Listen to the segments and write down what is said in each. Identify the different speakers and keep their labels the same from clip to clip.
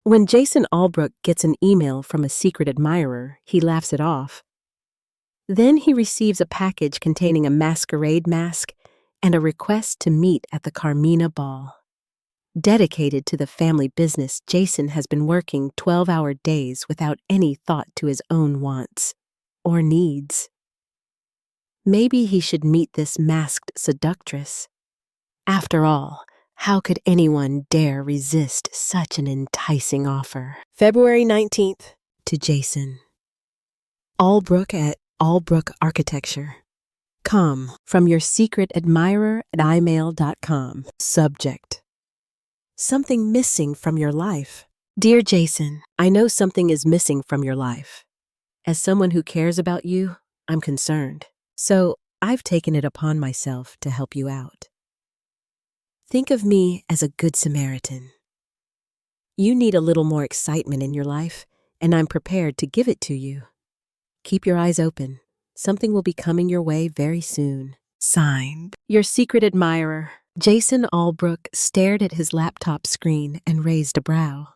Speaker 1: When Jason Albrook gets an email from a secret admirer, he laughs it off. Then he receives a package containing a masquerade mask and a request to meet at the Carmina Ball. Dedicated to the family business, Jason has been working 12-hour days without any thought to his own wants or needs. Maybe he should meet this masked seductress. After all, how could anyone dare resist such an enticing offer? February 19th, to Jason. Albrook at Albrook Architecture. Come from your secret admirer at imail.com. Subject: something missing from your life. Dear Jason, I know something is missing from your life. As someone who cares about you, I'm concerned. So I've taken it upon myself to help you out. Think of me as a good Samaritan. You need a little more excitement in your life, and I'm prepared to give it to you. Keep your eyes open. Something will be coming your way very soon. Signed, your secret admirer. Jason Albrook stared at his laptop screen and raised a brow.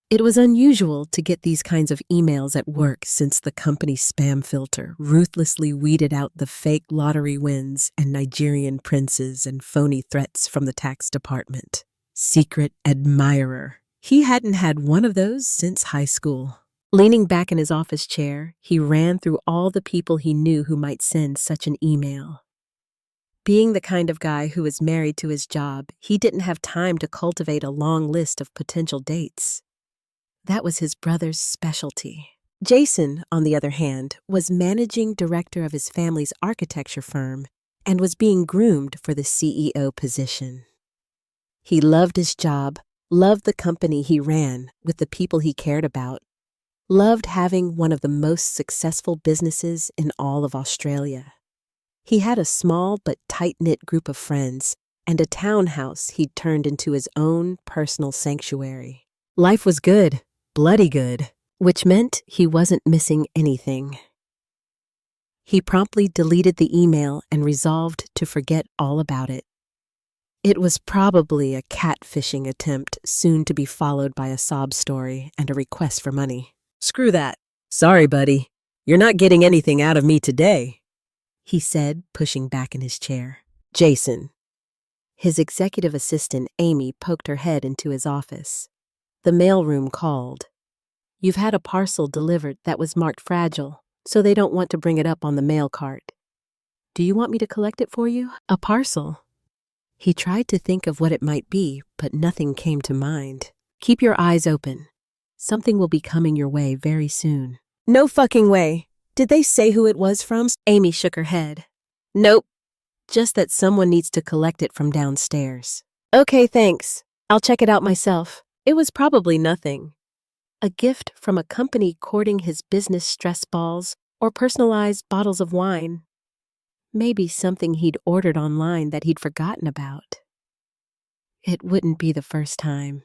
Speaker 1: It was unusual to get these kinds of emails at work since the company spam filter ruthlessly weeded out the fake lottery wins and Nigerian princes and phony threats from the tax department. Secret admirer. He hadn't had one of those since high school. Leaning back in his office chair, he ran through all the people he knew who might send such an email. Being the kind of guy who was married to his job, he didn't have time to cultivate a long list of potential dates. That was his brother's specialty. Jason, on the other hand, was managing director of his family's architecture firm and was being groomed for the CEO position. He loved his job, loved the company he ran with the people he cared about, loved having one of the most successful businesses in all of Australia. He had a small but tight-knit group of friends and a townhouse he'd turned into his own personal sanctuary. Life was good. Bloody good, which meant he wasn't missing anything. He promptly deleted the email and resolved to forget all about it. It was probably a catfishing attempt soon to be followed by a sob story and a request for money. Screw that. Sorry, buddy. You're not getting anything out of me today, he said, pushing back in his chair. Jason. His executive assistant, Amy, poked her head into his office. The mailroom called. You've had a parcel delivered that was marked fragile, so they don't want to bring it up on the mail cart. Do you want me to collect it for you? A parcel? He tried to think of what it might be, but nothing came to mind. Keep your eyes open. Something will be coming your way very soon. No fucking way. Did they say who it was from? Amy shook her head. Nope. Just that someone needs to collect it from downstairs. Okay, thanks. I'll check it out myself. It was probably nothing. A gift from a company courting his business stress balls or personalized bottles of wine. Maybe something he'd ordered online that he'd forgotten about. It wouldn't be the first time.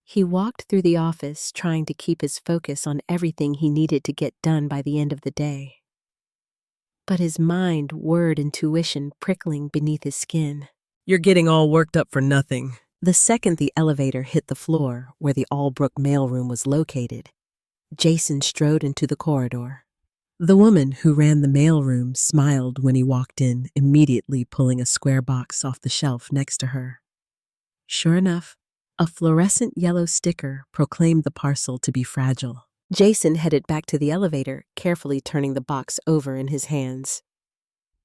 Speaker 1: He walked through the office trying to keep his focus on everything he needed to get done by the end of the day. But his mind whirred intuition prickling beneath his skin. You're getting all worked up for nothing. The second the elevator hit the floor where the Albrook mailroom was located, Jason strode into the corridor. The woman who ran the mailroom smiled when he walked in, immediately pulling a square box off the shelf next to her. Sure enough, a fluorescent yellow sticker proclaimed the parcel to be fragile. Jason headed back to the elevator, carefully turning the box over in his hands.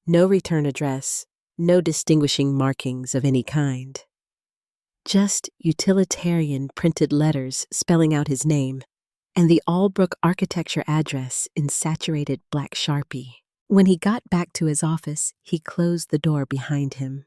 Speaker 1: No return address, no distinguishing markings of any kind. Just utilitarian printed letters spelling out his name, and the Albrook Architecture address in saturated black Sharpie. When he got back to his office, he closed the door behind him.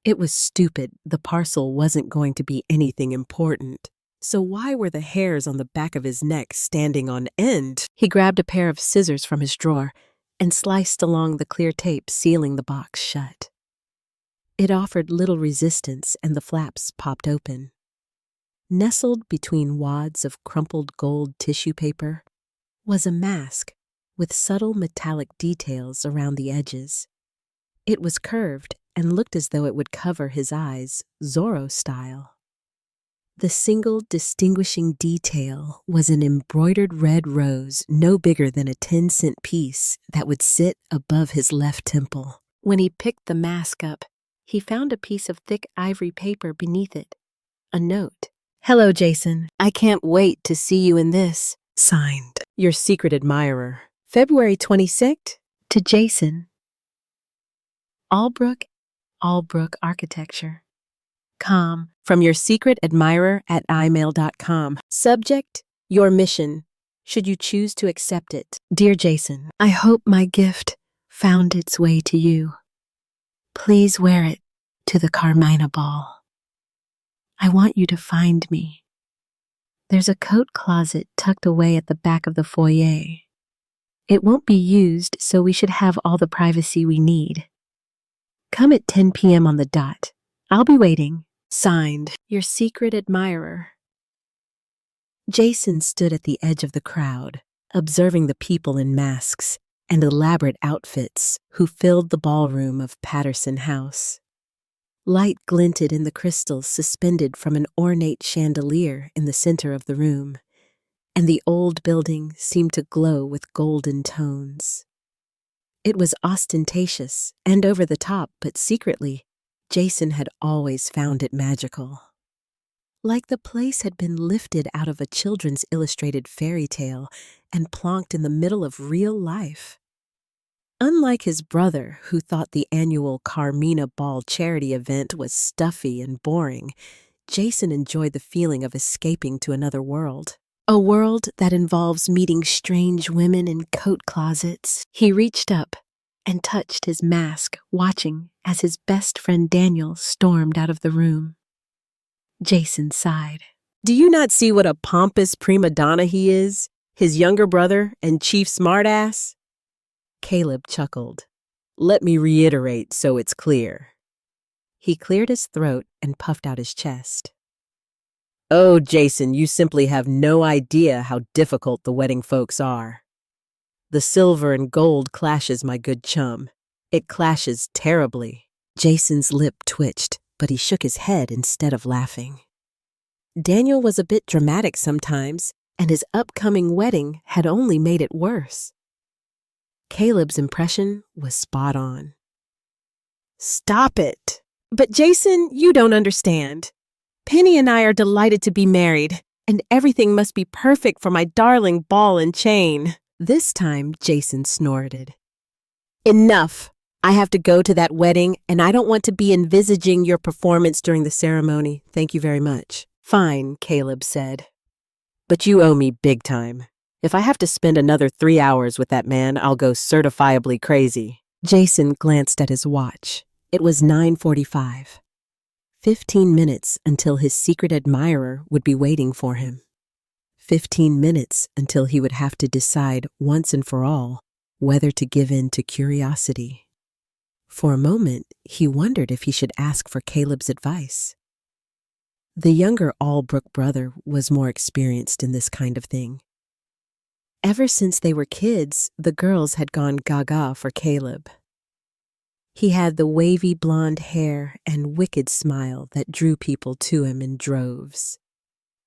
Speaker 1: It was stupid. The parcel wasn't going to be anything important. So why were the hairs on the back of his neck standing on end? He grabbed a pair of scissors from his drawer and sliced along the clear tape sealing the box shut. It offered little resistance and the flaps popped open. Nestled between wads of crumpled gold tissue paper was a mask with subtle metallic details around the edges. It was curved and looked as though it would cover his eyes, Zorro style. The single distinguishing detail was an embroidered red rose no bigger than a 10-cent piece that would sit above his left temple. When he picked the mask up, he found a piece of thick ivory paper beneath it. A note. "Hello, Jason. I can't wait to see you in this." Signed, your secret admirer. February 26th, to Jason. Albrook Architecture. From your secret admirer at imail.com. Subject, your mission, should you choose to accept it. Dear Jason, I hope my gift found its way to you. Please wear it to the Carmina Ball. I want you to find me. There's a coat closet tucked away at the back of the foyer. It won't be used, so we should have all the privacy we need. Come at 10 p.m. on the dot. I'll be waiting. Signed, your secret admirer. Jason stood at the edge of the crowd, observing the people in masks and elaborate outfits who filled the ballroom of Patterson House. Light glinted in the crystals suspended from an ornate chandelier in the center of the room, and the old building seemed to glow with golden tones. It was ostentatious and over the top, but secretly, Jason had always found it magical. Like the place had been lifted out of a children's illustrated fairy tale and plonked in the middle of real life. Unlike his brother, who thought the annual Carmina Ball charity event was stuffy and boring, Jason enjoyed the feeling of escaping to another world. A world that involves meeting strange women in coat closets. He reached up and touched his mask, watching as his best friend Daniel stormed out of the room. Jason sighed. Do you not see what a pompous prima donna he is? His younger brother and chief smartass? Caleb chuckled. Let me reiterate so it's clear. He cleared his throat and puffed out his chest. Oh, Jason, you simply have no idea how difficult the wedding folks are. The silver and gold clashes, my good chum. It clashes terribly. Jason's lip twitched, but he shook his head instead of laughing. Daniel was a bit dramatic sometimes, and his upcoming wedding had only made it worse. Caleb's impression was spot on. Stop it! But Jason, you don't understand. Penny and I are delighted to be married, and everything must be perfect for my darling ball and chain. This time, Jason snorted. Enough! I have to go to that wedding, and I don't want to be envisaging your performance during the ceremony. Thank you very much. Fine, Caleb said. But you owe me big time. If I have to spend another 3 hours with that man, I'll go certifiably crazy. Jason glanced at his watch. It was 9:45. 15 minutes until his secret admirer would be waiting for him. 15 minutes until he would have to decide once and for all whether to give in to curiosity. For a moment, he wondered if he should ask for Caleb's advice. The younger Albrook brother was more experienced in this kind of thing. Ever since they were kids, the girls had gone gaga for Caleb. He had the wavy blonde hair and wicked smile that drew people to him in droves.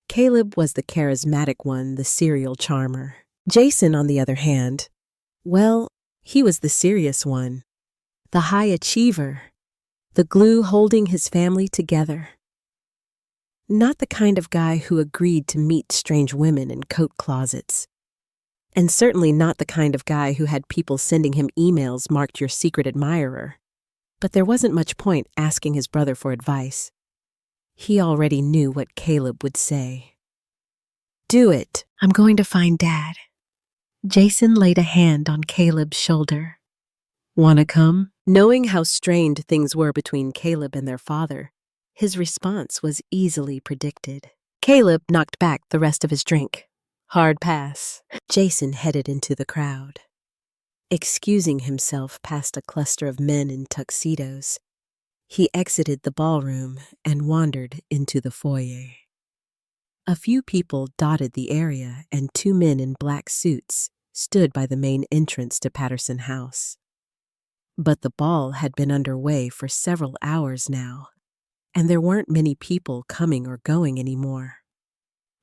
Speaker 1: Caleb was the charismatic one, the serial charmer. Jason, on the other hand, well, he was the serious one, the high achiever, the glue holding his family together. Not the kind of guy who agreed to meet strange women in coat closets. And certainly not the kind of guy who had people sending him emails marked your secret admirer. But there wasn't much point asking his brother for advice. He already knew what Caleb would say. Do it. I'm going to find Dad. Jason laid a hand on Caleb's shoulder. Wanna come? Knowing how strained things were between Caleb and their father, his response was easily predicted. Caleb knocked back the rest of his drink. Hard pass. Jason headed into the crowd. Excusing himself past a cluster of men in tuxedos, he exited the ballroom and wandered into the foyer. A few people dotted the area, and 2 men in black suits stood by the main entrance to Patterson House. But the ball had been underway for several hours now, and there weren't many people coming or going anymore.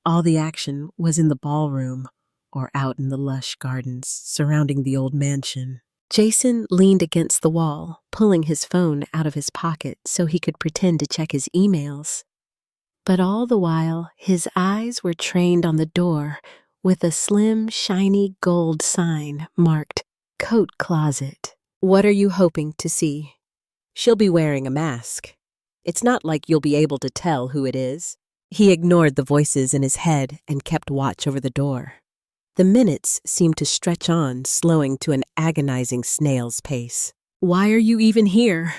Speaker 1: All the action was in the ballroom or out in the lush gardens surrounding the old mansion. Jason leaned against the wall, pulling his phone out of his pocket so he could pretend to check his emails. But all the while, his eyes were trained on the door with a slim, shiny gold sign marked Coat Closet. What are you hoping to see? She'll be wearing a mask. It's not like you'll be able to tell who it is. He ignored the voices in his head and kept watch over the door. The minutes seemed to stretch on, slowing to an agonizing snail's pace. Why are you even here?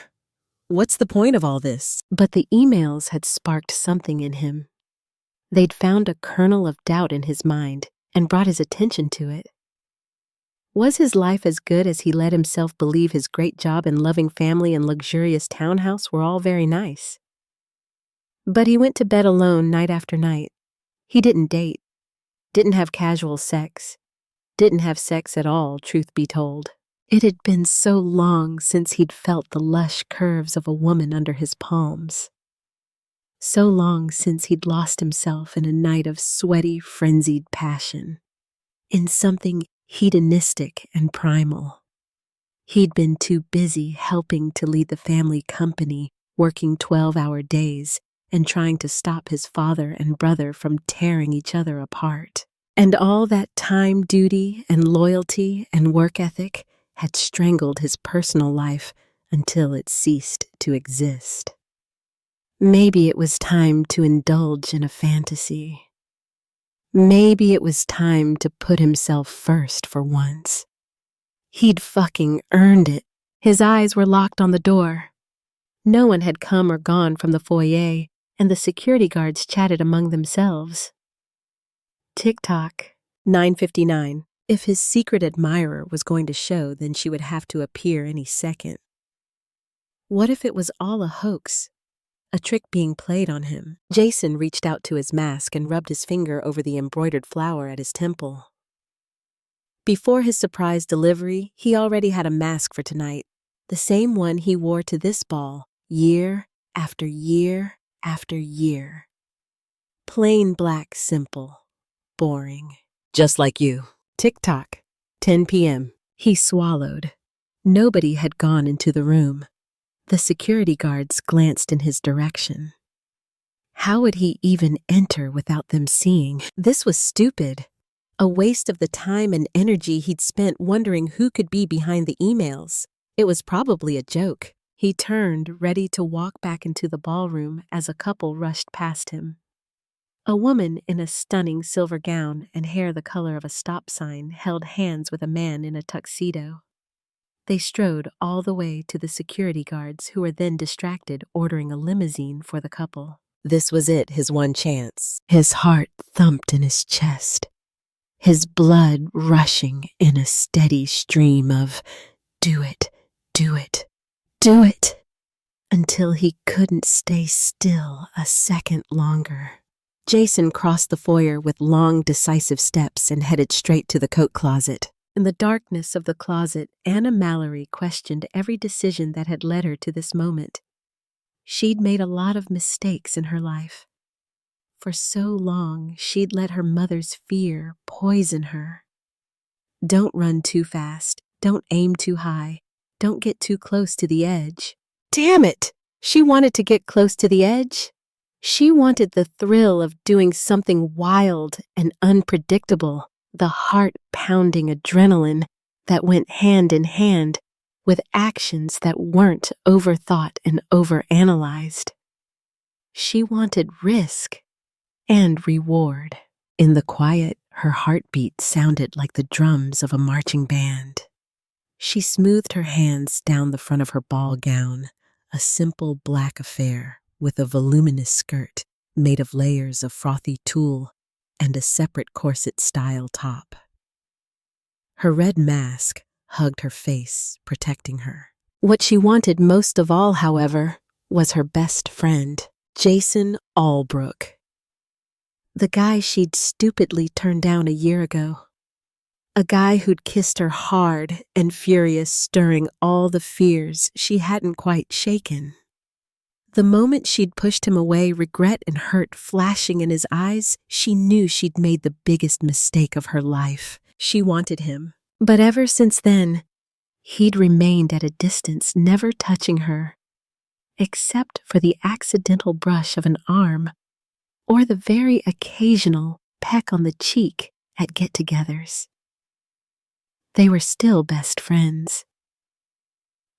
Speaker 1: What's the point of all this? But the emails had sparked something in him. They'd found a kernel of doubt in his mind and brought his attention to it. Was his life as good as he let himself believe his great job and loving family and luxurious townhouse were all very nice? But he went to bed alone night after night. He didn't date, didn't have casual sex, didn't have sex at all, truth be told. It had been so long since he'd felt the lush curves of a woman under his palms. So long since he'd lost himself in a night of sweaty, frenzied passion, in something hedonistic and primal. He'd been too busy helping to lead the family company, working 12-hour days, and trying to stop his father and brother from tearing each other apart. And all that time duty and loyalty and work ethic had strangled his personal life until it ceased to exist. Maybe it was time to indulge in a fantasy. Maybe it was time to put himself first for once. He'd fucking earned it. His eyes were locked on the door. No one had come or gone from the foyer, and the security guards chatted among themselves. Tick-tock, 9:59. If his secret admirer was going to show, then she would have to appear any second. What if it was all a hoax? A trick being played on him? Jason reached out to his mask and rubbed his finger over the embroidered flower at his temple. Before his surprise delivery, he already had a mask for tonight, the same one he wore to this ball, year after year after year. Plain black, simple, boring. Just like you. Tick-tock, 10 p.m. He swallowed. Nobody had gone into the room. The security guards glanced in his direction. How would he even enter without them seeing? This was stupid. A waste of the time and energy he'd spent wondering who could be behind the emails. It was probably a joke. He turned, ready to walk back into the ballroom as a couple rushed past him. A woman in a stunning silver gown and hair the color of a stop sign held hands with a man in a tuxedo. They strode all the way to the security guards, who were then distracted ordering a limousine for the couple. This was it, his one chance. His heart thumped in his chest, his blood rushing in a steady stream of do it, do it, do it, until he couldn't stay still a second longer. Jason crossed the foyer with long, decisive steps and headed straight to the coat closet. In the darkness of the closet, Anna Mallory questioned every decision that had led her to this moment. She'd made a lot of mistakes in her life. For so long, she'd let her mother's fear poison her. Don't run too fast. Don't aim too high. Don't get too close to the edge. Damn it! She wanted to get close to the edge. She wanted the thrill of doing something wild and unpredictable, the heart-pounding adrenaline that went hand in hand with actions that weren't overthought and overanalyzed. She wanted risk and reward. In the quiet, her heartbeat sounded like the drums of a marching band. She smoothed her hands down the front of her ball gown, a simple black affair with a voluminous skirt made of layers of frothy tulle and a separate corset-style top. Her red mask hugged her face, protecting her. What she wanted most of all, however, was her best friend, Jason Albrook. The guy she'd stupidly turned down a year ago. A guy who'd kissed her hard and furious, stirring all the fears she hadn't quite shaken. The moment she'd pushed him away, regret and hurt flashing in his eyes, she knew she'd made the biggest mistake of her life. She wanted him. But ever since then, he'd remained at a distance, never touching her, except for the accidental brush of an arm or the very occasional peck on the cheek at get-togethers. They were still best friends.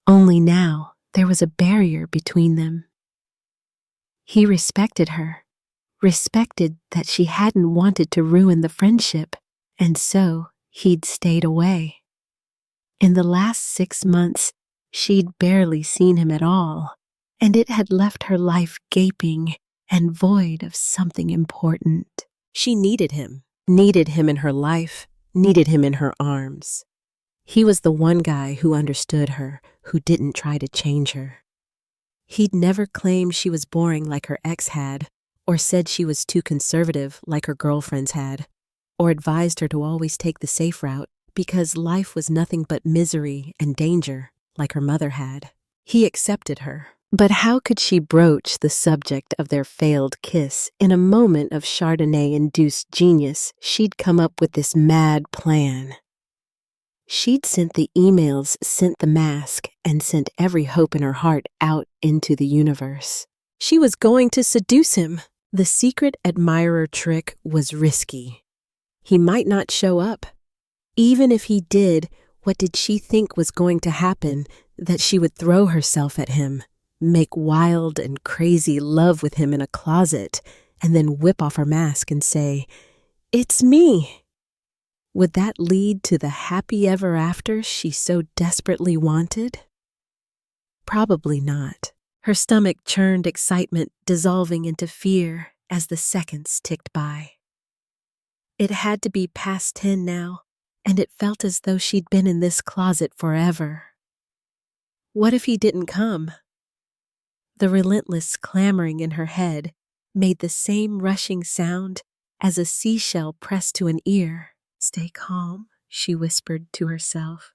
Speaker 1: Only now there was a barrier between them. He respected her, respected that she hadn't wanted to ruin the friendship, and so he'd stayed away. In the last 6 months, she'd barely seen him at all, and it had left her life gaping and void of something important. She needed him in her life, needed him in her arms. He was the one guy who understood her, who didn't try to change her. He'd never claimed she was boring like her ex had, or said she was too conservative like her girlfriends had, or advised her to always take the safe route because life was nothing but misery and danger like her mother had. He accepted her. But how could she broach the subject of their failed kiss? In a moment of Chardonnay-induced genius, she'd come up with this mad plan. She'd sent the emails, sent the mask, and sent every hope in her heart out into the universe. She was going to seduce him. The secret admirer trick was risky. He might not show up. Even if he did, what did she think was going to happen? That she would throw herself at him, make wild and crazy love with him in a closet, and then whip off her mask and say, "It's me." Would that lead to the happy ever after she so desperately wanted? Probably not. Her stomach churned excitement, dissolving into fear as the seconds ticked by. It had to be past 10 now, and it felt as though she'd been in this closet forever. What if he didn't come? The relentless clamoring in her head made the same rushing sound as a seashell pressed to an ear. "Stay calm," she whispered to herself.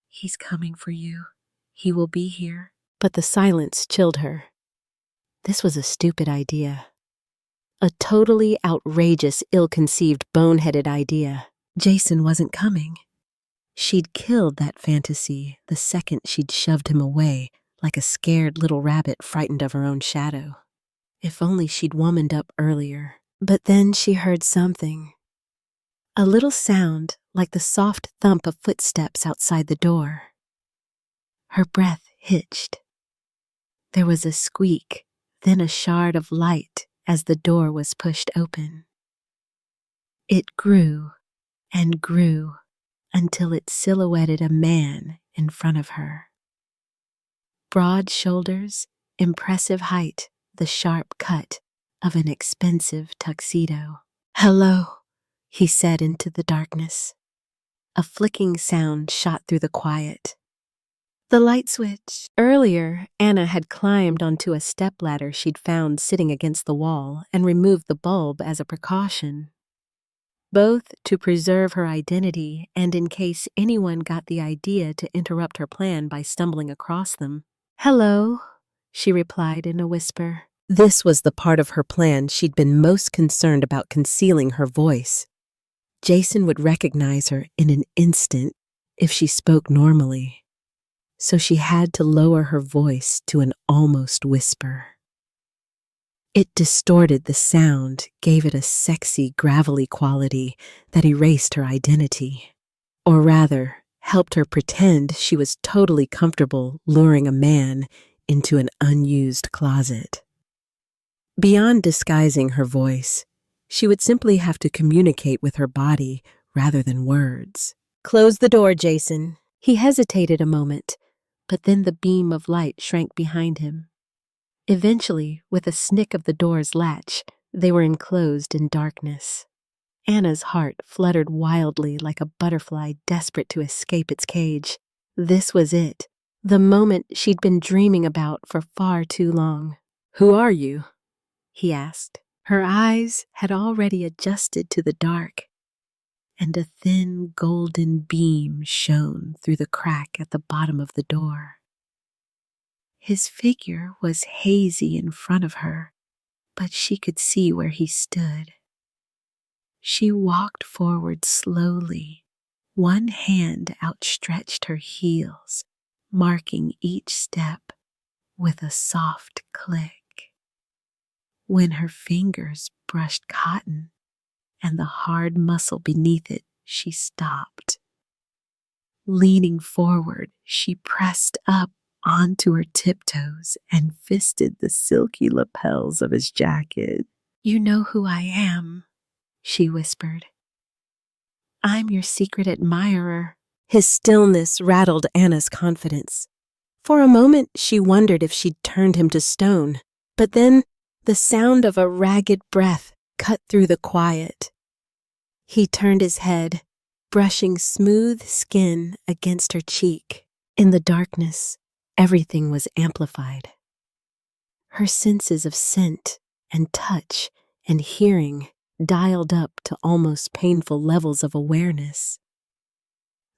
Speaker 1: "He's coming for you. He will be here." But the silence chilled her. This was a stupid idea. A totally outrageous, ill-conceived, boneheaded idea. Jason wasn't coming. She'd killed that fantasy the second she'd shoved him away like a scared little rabbit frightened of her own shadow. If only she'd womaned up earlier. But then she heard something. A little sound like the soft thump of footsteps outside the door. Her breath hitched. There was a squeak, then a shard of light as the door was pushed open. It grew and grew until it silhouetted a man in front of her. Broad shoulders, impressive height, the sharp cut of an expensive tuxedo. "Hello," he said into the darkness. A flicking sound shot through the quiet. The light switch. Earlier, Anna had climbed onto a stepladder she'd found sitting against the wall and removed the bulb as a precaution, both to preserve her identity and in case anyone got the idea to interrupt her plan by stumbling across them. "Hello," she replied in a whisper. This was the part of her plan she'd been most concerned about concealing her voice. Jason would recognize her in an instant if she spoke normally, so she had to lower her voice to an almost whisper. It distorted the sound, gave it a sexy, gravelly quality that erased her identity. Or rather, helped her pretend she was totally comfortable luring a man into an unused closet. Beyond disguising her voice, she would simply have to communicate with her body rather than words. "Close the door, Jason." He hesitated a moment, but then the beam of light shrank behind him. Eventually, with a snick of the door's latch, they were enclosed in darkness. Anna's heart fluttered wildly like a butterfly desperate to escape its cage. This was it, the moment she'd been dreaming about for far too long. "Who are you?" he asked. Her eyes had already adjusted to the dark, and a thin golden beam shone through the crack at the bottom of the door. His figure was hazy in front of her, but she could see where he stood. She walked forward slowly, one hand outstretched her heels, marking each step with a soft click. When her fingers brushed cotton and the hard muscle beneath it, she stopped. Leaning forward, she pressed up onto her tiptoes and fisted the silky lapels of his jacket. "You know who I am," she whispered. "I'm your secret admirer." His stillness rattled Anna's confidence. For a moment, she wondered if she'd turned him to stone, but then the sound of a ragged breath cut through the quiet. He turned his head, brushing smooth skin against her cheek. In the darkness, everything was amplified. Her senses of scent and touch and hearing dialed up to almost painful levels of awareness.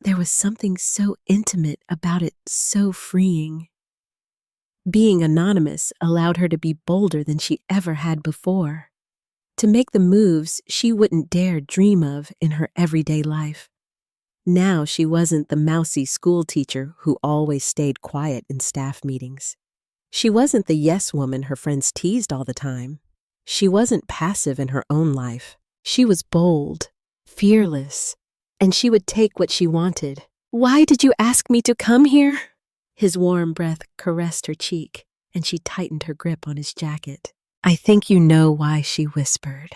Speaker 1: There was something so intimate about it, so freeing. Being anonymous allowed her to be bolder than she ever had before, to make the moves she wouldn't dare dream of in her everyday life. Now she wasn't the mousy school teacher who always stayed quiet in staff meetings. She wasn't the yes woman her friends teased all the time. She wasn't passive in her own life. She was bold, fearless, and she would take what she wanted. "Why did you ask me to come here?" His warm breath caressed her cheek, and she tightened her grip on his jacket. "I think you know why," she whispered.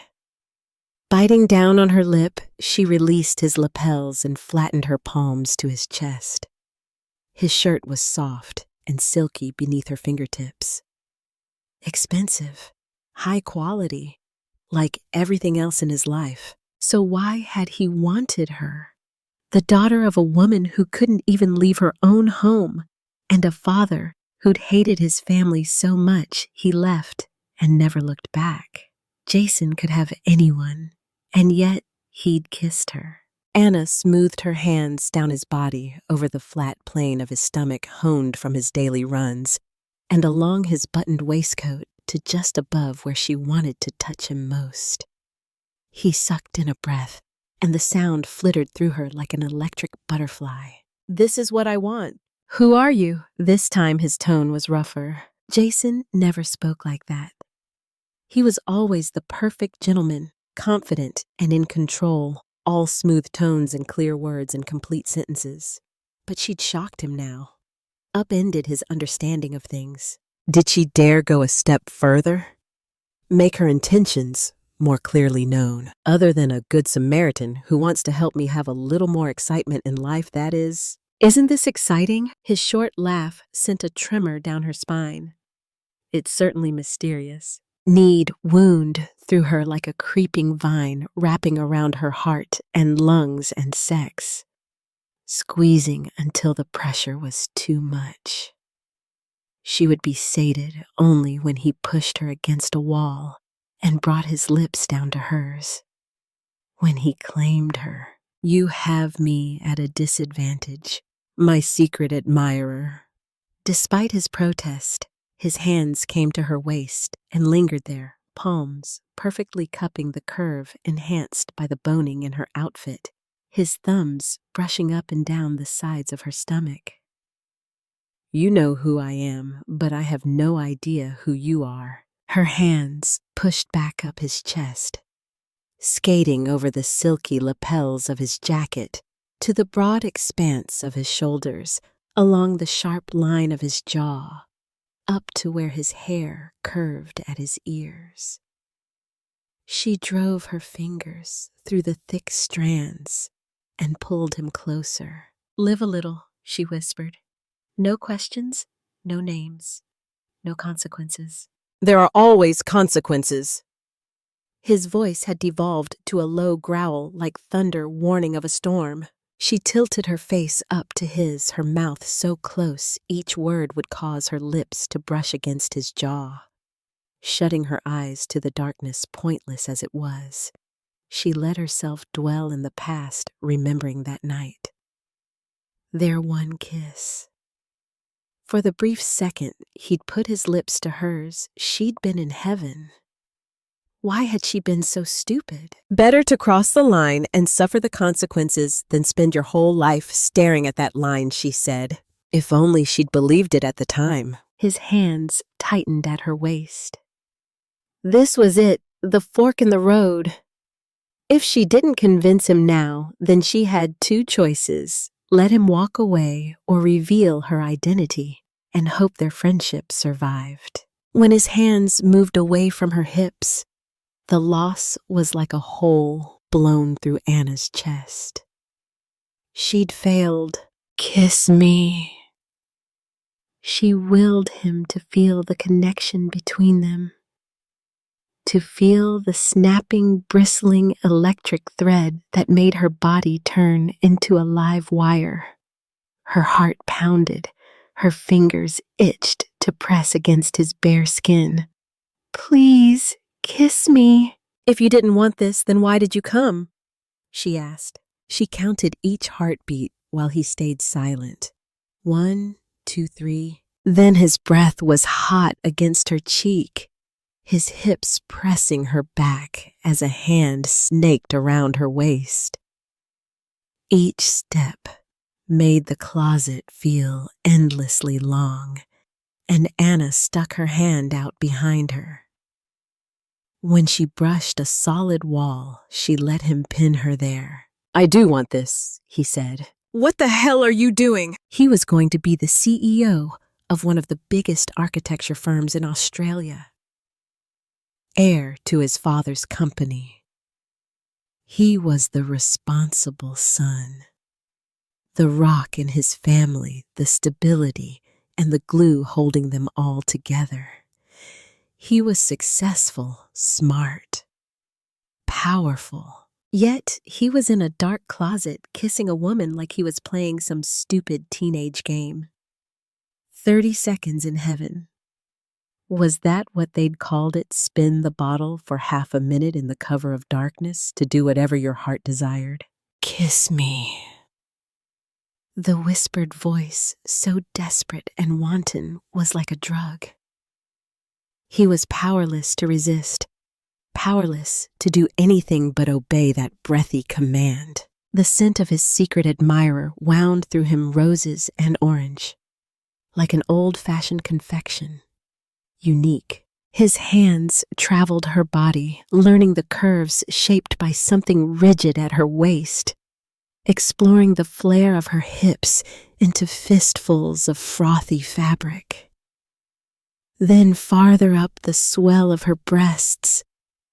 Speaker 1: Biting down on her lip, she released his lapels and flattened her palms to his chest. His shirt was soft and silky beneath her fingertips. Expensive, high quality, like everything else in his life. So why had he wanted her? The daughter of a woman who couldn't even leave her own home, and a father who'd hated his family so much he left and never looked back. Jason could have anyone, and yet he'd kissed her. Anna smoothed her hands down his body over the flat plane of his stomach honed from his daily runs, and along his buttoned waistcoat to just above where she wanted to touch him most. He sucked in a breath, and the sound flittered through her like an electric butterfly. "This is what I want." "Who are you?" This time his tone was rougher. Jason never spoke like that. He was always the perfect gentleman, confident and in control, all smooth tones and clear words and complete sentences. But she'd shocked him now, upended his understanding of things. Did she dare go a step further? Make her intentions more clearly known? Other than a good Samaritan who wants to help me have a little more excitement in life, that is. "Isn't this exciting?" His short laugh sent a tremor down her spine. "It's certainly mysterious." Need wound through her like a creeping vine wrapping around her heart and lungs and sex, squeezing until the pressure was too much. She would be sated only when he pushed her against a wall and brought his lips down to hers. When he claimed her. "You have me at a disadvantage, my secret admirer." Despite his protest, his hands came to her waist and lingered there, palms perfectly cupping the curve enhanced by the boning in her outfit, his thumbs brushing up and down the sides of her stomach. "You know who I am, but I have no idea who you are." Her hands pushed back up his chest, skating over the silky lapels of his jacket to the broad expanse of his shoulders, along the sharp line of his jaw, up to where his hair curved at his ears. She drove her fingers through the thick strands and pulled him closer. "Live a little," she whispered. "No questions, no names, no consequences." "There are always consequences." His voice had devolved to a low growl like thunder warning of a storm. She tilted her face up to his, her mouth so close each word would cause her lips to brush against his jaw. Shutting her eyes to the darkness, pointless as it was, she let herself dwell in the past, remembering that night. Their one kiss. For the brief second he'd put his lips to hers, she'd been in heaven. Why had she been so stupid? Better to cross the line and suffer the consequences than spend your whole life staring at that line, she said. If only she'd believed it at the time. His hands tightened at her waist. This was it, the fork in the road. If she didn't convince him now, then she had two choices: let him walk away or reveal her identity and hope their friendship survived. When his hands moved away from her hips, the loss was like a hole blown through Anna's chest. She'd failed. Kiss me. She willed him to feel the connection between them, to feel the snapping, bristling electric thread that made her body turn into a live wire. Her heart pounded, her fingers itched to press against his bare skin. Please, kiss me. If you didn't want this, then why did you come? She asked. She counted each heartbeat while he stayed silent. 1, 2, 3. Then his breath was hot against her cheek, his hips pressing her back as a hand snaked around her waist. Each step made the closet feel endlessly long, and Anna stuck her hand out behind her. When she brushed a solid wall, she let him pin her there. I do want this, he said. What the hell are you doing? He was going to be the CEO of one of the biggest architecture firms in Australia, heir to his father's company. He was the responsible son, the rock in his family, the stability and the glue holding them all together. He was successful, smart, powerful. Yet he was in a dark closet kissing a woman like he was playing some stupid teenage game. 30 seconds in heaven. Was that what they'd called it, spin the bottle for half a minute in the cover of darkness to do whatever your heart desired? Kiss me. The whispered voice, so desperate and wanton, was like a drug. He was powerless to resist, powerless to do anything but obey that breathy command. The scent of his secret admirer wound through him roses and orange, like an old-fashioned confection, unique. His hands traveled her body, learning the curves shaped by something rigid at her waist, exploring the flare of her hips into fistfuls of frothy fabric. Then farther up the swell of her breasts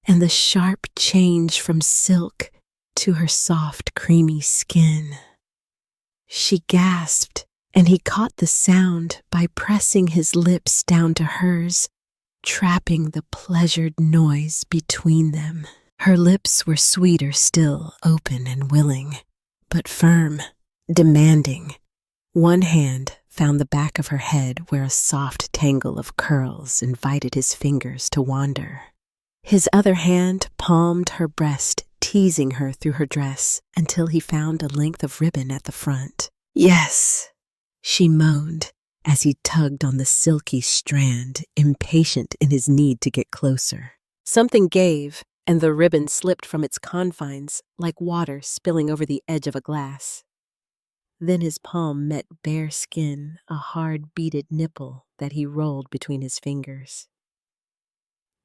Speaker 1: and the sharp change from silk to her soft, creamy skin. She gasped, and he caught the sound by pressing his lips down to hers, trapping the pleasured noise between them. Her lips were sweeter still, open and willing, but firm, demanding. One hand found the back of her head where a soft tangle of curls invited his fingers to wander. His other hand palmed her breast, teasing her through her dress until he found a length of ribbon at the front. Yes, she moaned as he tugged on the silky strand, impatient in his need to get closer. Something gave, and the ribbon slipped from its confines like water spilling over the edge of a glass. Then his palm met bare skin, a hard beaded nipple that he rolled between his fingers.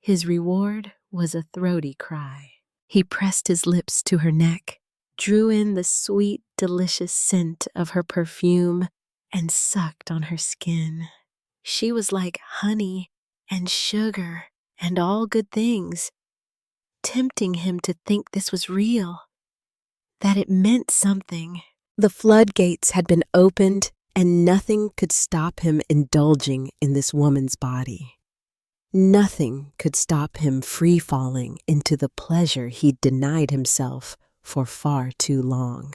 Speaker 1: His reward was a throaty cry. He pressed his lips to her neck, drew in the sweet, delicious scent of her perfume, and sucked on her skin. She was like honey and sugar and all good things, tempting him to think this was real, that it meant something. The floodgates had been opened, and nothing could stop him indulging in this woman's body. Nothing could stop him free-falling into the pleasure he'd denied himself for far too long.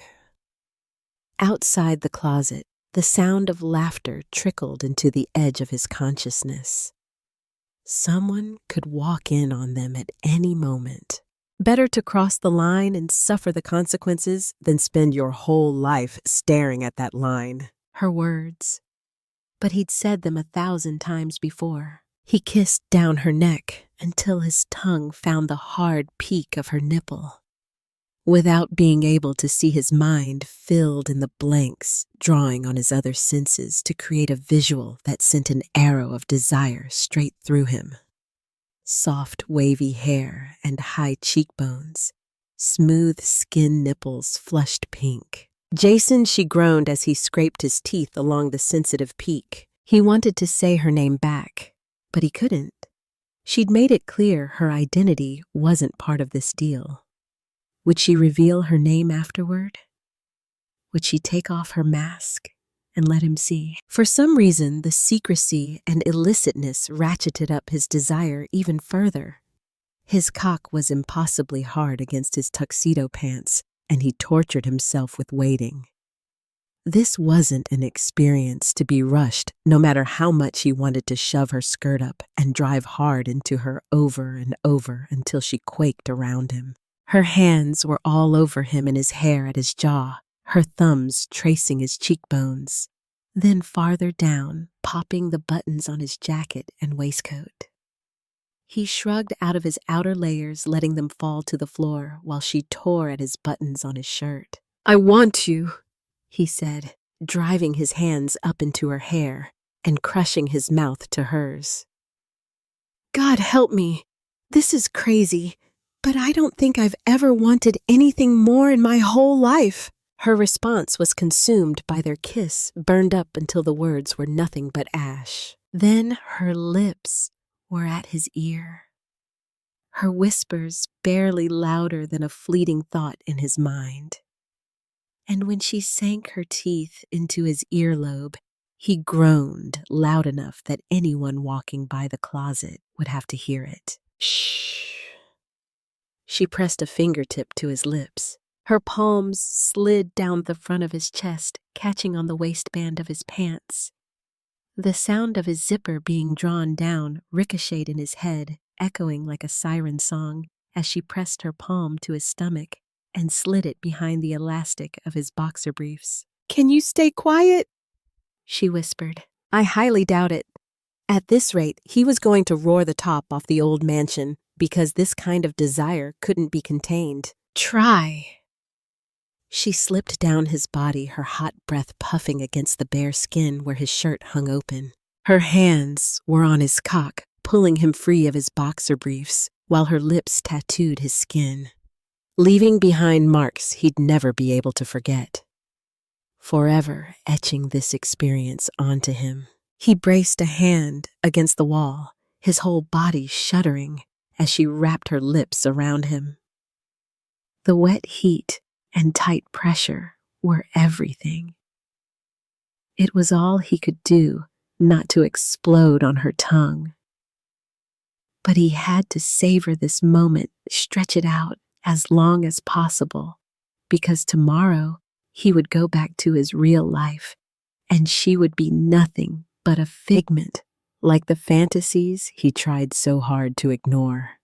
Speaker 1: Outside the closet, the sound of laughter trickled into the edge of his consciousness. Someone could walk in on them at any moment. Better to cross the line and suffer the consequences than spend your whole life staring at that line. Her words, but he'd said them 1,000 times before. He kissed down her neck until his tongue found the hard peak of her nipple. Without being able to see, his mind filled in the blanks, drawing on his other senses to create a visual that sent an arrow of desire straight through him. Soft, wavy hair and high cheekbones, smooth skin nipples flushed pink. "Jason," she groaned as he scraped his teeth along the sensitive peak. He wanted to say her name back, but he couldn't. She'd made it clear her identity wasn't part of this deal. Would she reveal her name afterward? Would she take off her mask and let him see? For some reason, the secrecy and illicitness ratcheted up his desire even further. His cock was impossibly hard against his tuxedo pants, and he tortured himself with waiting. This wasn't an experience to be rushed, no matter how much he wanted to shove her skirt up and drive hard into her over and over until she quaked around him. Her hands were all over him and his hair at his jaw, her thumbs tracing his cheekbones, then farther down, popping the buttons on his jacket and waistcoat. He shrugged out of his outer layers, letting them fall to the floor while she tore at his buttons on his shirt. "I want you," he said, driving his hands up into her hair and crushing his mouth to hers. "God help me. This is crazy. But I don't think I've ever wanted anything more in my whole life." Her response was consumed by their kiss, burned up until the words were nothing but ash. Then her lips were at his ear, her whispers barely louder than a fleeting thought in his mind. And when she sank her teeth into his earlobe, he groaned loud enough that anyone walking by the closet would have to hear it. "Shh." She pressed a fingertip to his lips. Her palms slid down the front of his chest, catching on the waistband of his pants. The sound of his zipper being drawn down ricocheted in his head, echoing like a siren song as she pressed her palm to his stomach and slid it behind the elastic of his boxer briefs. "Can you stay quiet?" she whispered. "I highly doubt it." At this rate, he was going to roar the top off the old mansion, because this kind of desire couldn't be contained. "Try." She slipped down his body, her hot breath puffing against the bare skin where his shirt hung open. Her hands were on his cock, pulling him free of his boxer briefs, while her lips tattooed his skin, leaving behind marks he'd never be able to forget, forever etching this experience onto him. He braced a hand against the wall, his whole body shuddering as she wrapped her lips around him. The wet heat and tight pressure were everything. It was all he could do not to explode on her tongue. But he had to savor this moment, stretch it out as long as possible, because tomorrow he would go back to his real life, and she would be nothing but a figment, like the fantasies he tried so hard to ignore.